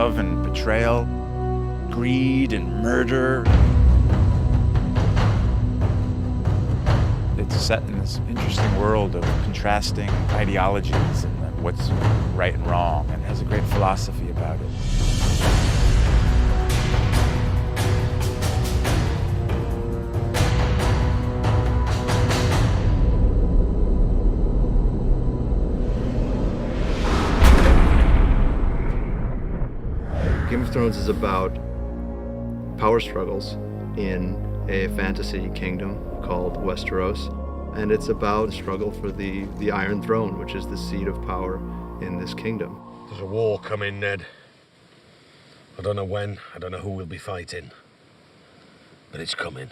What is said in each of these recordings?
love and betrayal, greed and murder. It's set in this interesting world of contrasting ideologies and what's right and wrong, and has a great philosophy about it. Game of Thrones is about power struggles in a fantasy kingdom called Westeros, and it's about the struggle for the Iron Throne, which is the seat of power in this kingdom. There's a war coming, Ned. I don't know when, I don't know who we'll be fighting, but it's coming.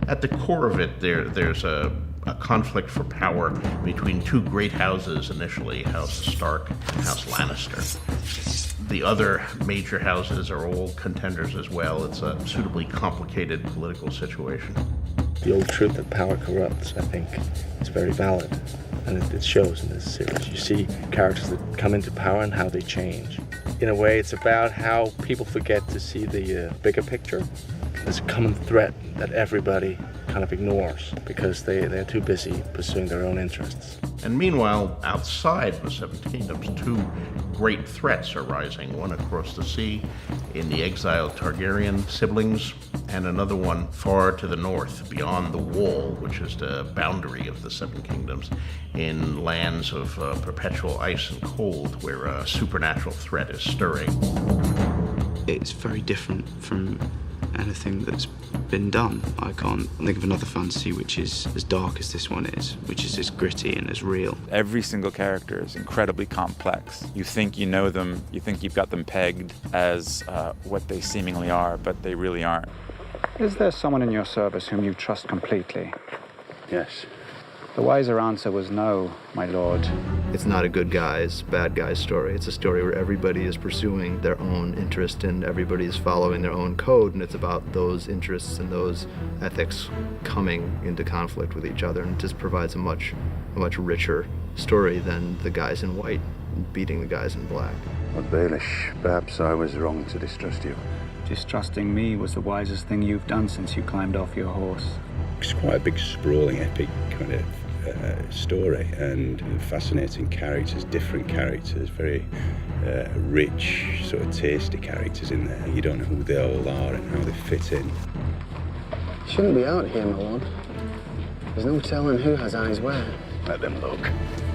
At the core of it, there's a conflict for power between two great houses initially, House Stark and House Lannister. The other major houses are all contenders as well. It's a suitably complicated political situation. The old truth that power corrupts, I think, is very valid, and it shows in this series. You see characters that come into power and how they change. In a way, it's about how people forget to see the bigger picture. There's a common threat that everybody kind of ignores because they're too busy pursuing their own interests. And meanwhile, outside the Seven Kingdoms, two great threats are rising, one across the sea in the exiled Targaryen siblings, and another one far to the north, beyond the Wall, which is the boundary of the Seven Kingdoms, in lands of perpetual ice and cold, where a supernatural threat is stirring. It's very different from anything that's been done. I can't think of another fantasy which is as dark as this one is, which is as gritty and as real. Every single character is incredibly complex. You think you know them, you think you've got them pegged as what they seemingly are, but they really aren't. Is there someone in your service whom you trust completely? Yes. The wiser answer was no, my lord. It's not a good guys, bad guys story. It's a story where everybody is pursuing their own interest and everybody is following their own code, and it's about those interests and those ethics coming into conflict with each other, and it just provides a much richer story than the guys in white beating the guys in black. Lord Baelish, perhaps I was wrong to distrust you. Distrusting me was the wisest thing you've done since you climbed off your horse. It's quite a big, sprawling, epic kind of story, and fascinating characters, different characters, very rich, sort of tasty characters in there. You don't know who they all are and how they fit in. Shouldn't be out here, my lord. There's no telling who has eyes where. Let them look.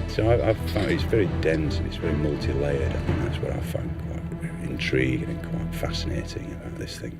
So I've found it's very dense and it's very multi-layered. I think that's what I found quite intriguing and quite fascinating about this thing.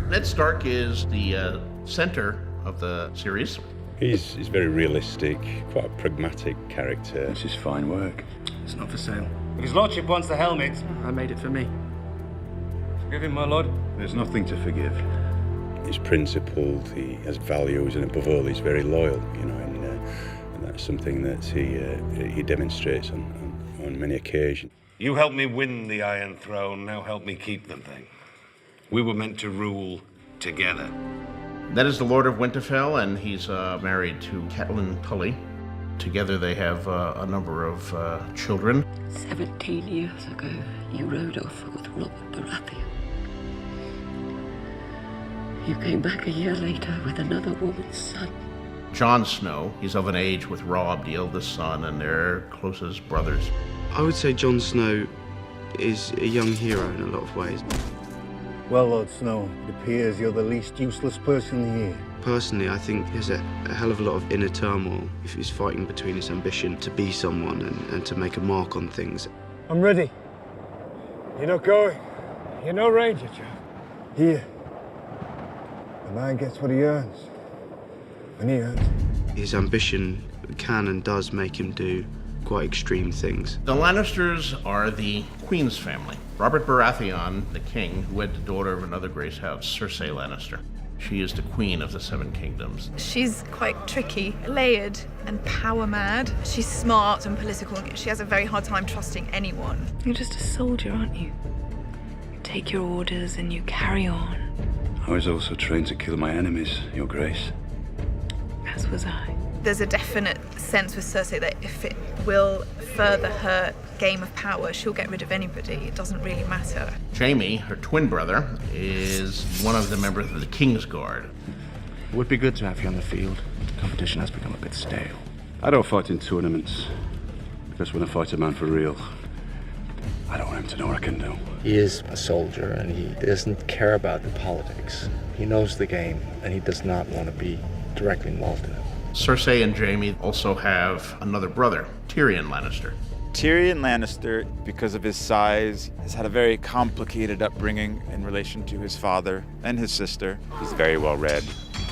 Ned Stark is the center of the series. He's very realistic, quite a pragmatic character. This is fine work. It's not for sale. His lordship wants the helmet. I made it for me. Forgive him, my lord. There's nothing to forgive. He's principled, he has values, and above all, he's very loyal, you know, and that's something that he demonstrates on many occasions. You helped me win the Iron Throne, now help me keep the thing. We were meant to rule together. That is the Lord of Winterfell, and he's married to Catelyn Tully. Together they have a number of children. 17 years ago, you rode off with Robert Baratheon. You came back a year later with another woman's son. Jon Snow, he's of an age with Robb, the eldest son, and they're closest brothers. I would say Jon Snow is a young hero in a lot of ways. Well, Lord Snow, it appears you're the least useless person here. Personally, I think there's a hell of a lot of inner turmoil if he's fighting between his ambition to be someone and to make a mark on things. I'm ready. You're not going. You're no ranger, chap. Here. A man gets what he earns. When he earns it. His ambition can and does make him do quite extreme things. The Lannisters are the Queen's family. Robert Baratheon, the king, who wed the daughter of another great house, Cersei Lannister. She is the queen of the Seven Kingdoms. She's quite tricky, layered, and power mad. She's smart and political. She has a very hard time trusting anyone. You're just a soldier, aren't you? You take your orders and you carry on. I was also trained to kill my enemies, Your Grace. As was I. There's a definite sense with Cersei that if it will further her game of power, she'll get rid of anybody. It doesn't really matter. Jaime, her twin brother, is one of the members of the King's Guard. It would be good to have you on the field. The competition has become a bit stale. I don't fight in tournaments, because when I fight a man for real, I don't want him to know what I can do. He is a soldier and he doesn't care about the politics. He knows the game and he does not want to be directly involved in it. Cersei and Jaime also have another brother, Tyrion Lannister. Tyrion Lannister, because of his size, has had a very complicated upbringing in relation to his father and his sister. He's very well read.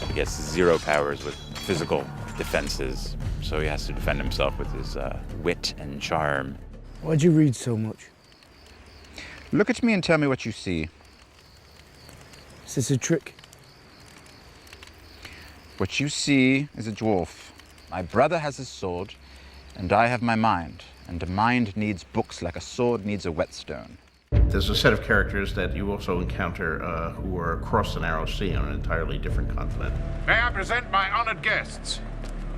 He gets 0 powers with physical defenses, so he has to defend himself with his wit and charm. Why'd you read so much? Look at me and tell me what you see. Is this a trick? What you see is a dwarf. My brother has his sword, and I have my mind. And a mind needs books like a sword needs a whetstone. There's a set of characters that you also encounter who are across the Narrow Sea on an entirely different continent. May I present my honored guests,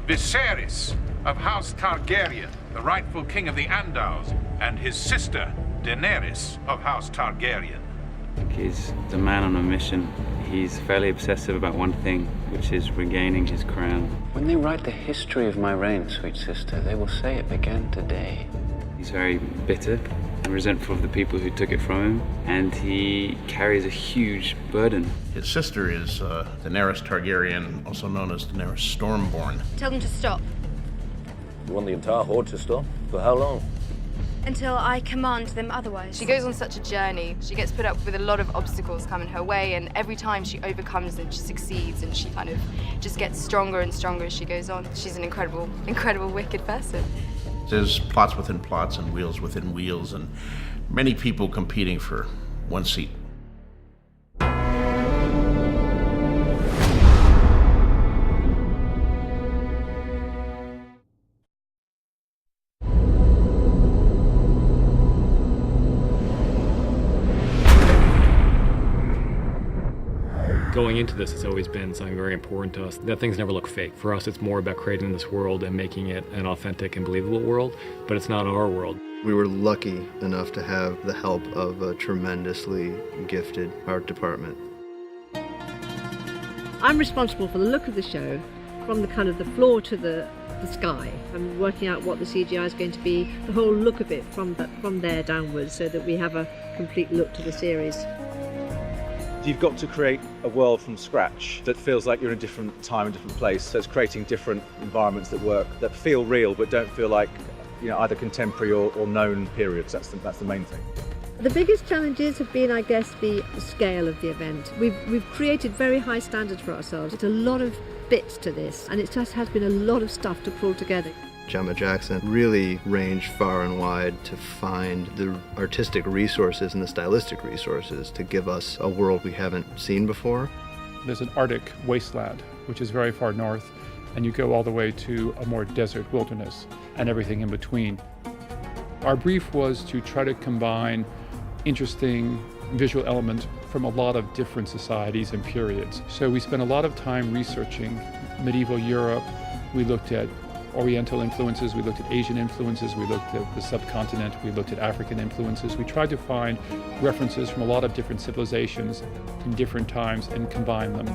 Viserys of House Targaryen, the rightful king of the Andals, and his sister, Daenerys of House Targaryen. He's a man on a mission. He's fairly obsessive about one thing, which is regaining his crown. When they write the history of my reign, sweet sister, they will say it began today. He's very bitter and resentful of the people who took it from him, and he carries a huge burden. His sister is Daenerys Targaryen, also known as Daenerys Stormborn. Tell them to stop. You want the entire horde to stop? For how long? Until I command them otherwise. She goes on such a journey. She gets put up with a lot of obstacles coming her way, and every time she overcomes them, she succeeds, and she kind of just gets stronger and stronger as she goes on. She's an incredible, incredible, wicked person. There's plots within plots and wheels within wheels, and many people competing for one seat. Going into this, it's always been something very important to us. That things never look fake. For us, it's more about creating this world and making it an authentic and believable world, but it's not our world. We were lucky enough to have the help of a tremendously gifted art department. I'm responsible for the look of the show, from the kind of the floor to the sky. I'm working out what the CGI is going to be, the whole look of it from there downwards, so that we have a complete look to the series. You've got to create a world from scratch that feels like you're in a different time, a different place. So it's creating different environments that work, that feel real, but don't feel like, either contemporary or known periods. That's the main thing. The biggest challenges have been, I guess, the scale of the event. We've created very high standards for ourselves. It's a lot of bits to this, and it just has been a lot of stuff to pull together. Gemma Jackson really ranged far and wide to find the artistic resources and the stylistic resources to give us a world we haven't seen before. There's an Arctic wasteland, which is very far north, and you go all the way to a more desert wilderness and everything in between. Our brief was to try to combine interesting visual elements from a lot of different societies and periods. So we spent a lot of time researching medieval Europe. We looked at Oriental influences, we looked at Asian influences, we looked at the subcontinent, we looked at African influences. We tried to find references from a lot of different civilizations in different times and combine them.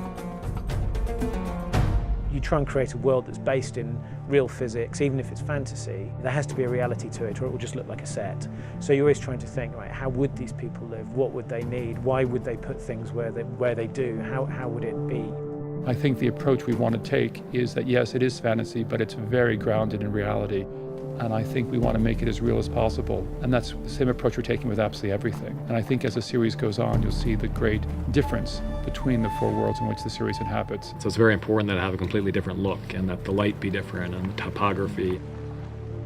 You try and create a world that's based in real physics, even if it's fantasy. There has to be a reality to it, or it will just look like a set. So you're always trying to think, right, how would these people live? What would they need? Why would they put things where they do? How would it be? I think the approach we want to take is that, yes, it is fantasy, but it's very grounded in reality. And I think we want to make it as real as possible. And that's the same approach we're taking with absolutely everything. And I think as the series goes on, you'll see the great difference between the 4 worlds in which the series inhabits. So it's very important that it have a completely different look, and that the light be different, and the topography.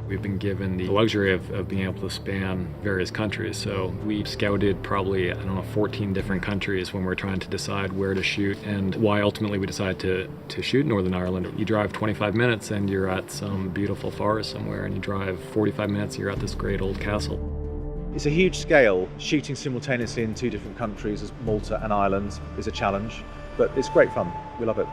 We've been given the luxury of being able to span various countries. So we scouted probably, 14 different countries when we're trying to decide where to shoot, and why ultimately we decided to shoot Northern Ireland. You drive 25 minutes and you're at some beautiful forest somewhere, and you drive 45 minutes and you're at this great old castle. It's a huge scale. Shooting simultaneously in 2 different countries, as Malta and Ireland, is a challenge, but it's great fun. We love it.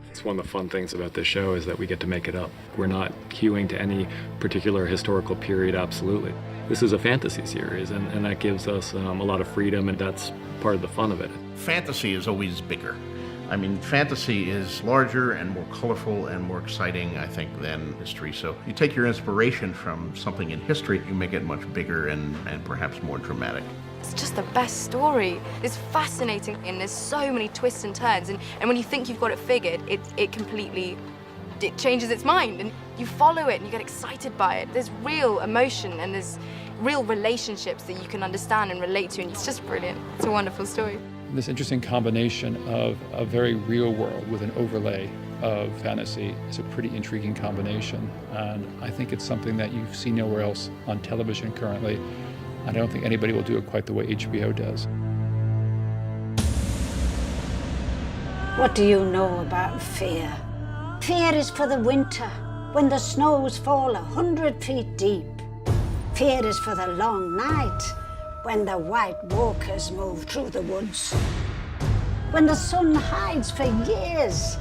It's one of the fun things about this show is that we get to make it up. We're not hewing to any particular historical period, absolutely. This is a fantasy series, and that gives us a lot of freedom, and that's part of the fun of it. Fantasy is always bigger. I mean, fantasy is larger and more colorful and more exciting, I think, than history. So you take your inspiration from something in history, you make it much bigger and perhaps more dramatic. It's just the best story. It's fascinating, and there's so many twists and turns, and when you think you've got it figured, it completely changes its mind, and you follow it and you get excited by it. There's real emotion and there's real relationships that you can understand and relate to, and it's just brilliant. It's a wonderful story. This interesting combination of a very real world with an overlay of fantasy is a pretty intriguing combination, and I think it's something that you see nowhere else on television currently. I don't think anybody will do it quite the way HBO does. What do you know about fear? Fear is for the winter, when the snows fall 100 feet deep. Fear is for the long night, when the white walkers move through the woods. When the sun hides for years,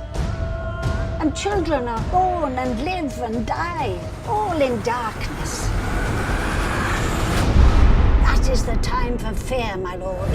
and children are born and live and die, all in darkness. That is the time for fear, my lord.